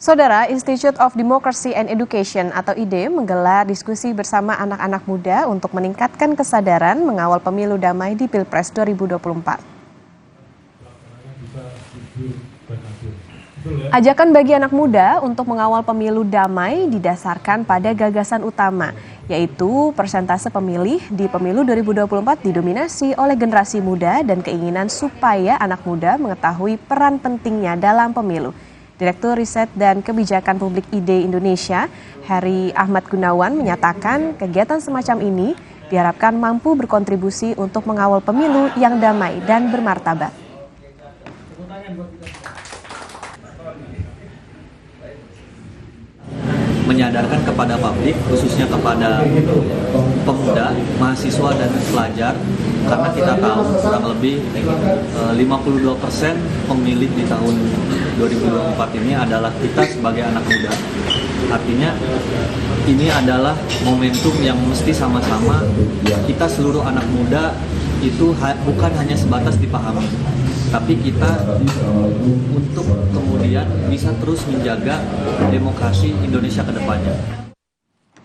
Saudara, Institute of Democracy and Education atau IDE menggelar diskusi bersama anak-anak muda untuk meningkatkan kesadaran mengawal pemilu damai di Pilpres 2024. Ajakan bagi anak muda untuk mengawal pemilu damai didasarkan pada gagasan utama, yaitu persentase pemilih di pemilu 2024 didominasi oleh generasi muda dan keinginan supaya anak muda mengetahui peran pentingnya dalam pemilu. Direktur Riset dan Kebijakan Publik IDE Indonesia, Heri Ahmad Gunawan, menyatakan kegiatan semacam ini diharapkan mampu berkontribusi untuk mengawal pemilu yang damai dan bermartabat. Menyadarkan kepada publik, khususnya kepada pemuda, mahasiswa, dan pelajar, karena kita tahu kurang lebih 52% pemilih di tahun 2024 ini adalah kita sebagai anak muda. Artinya ini adalah momentum yang mesti sama-sama kita seluruh anak muda itu bukan hanya sebatas dipahami, tapi kita untuk kemudian bisa terus menjaga demokrasi Indonesia ke depannya.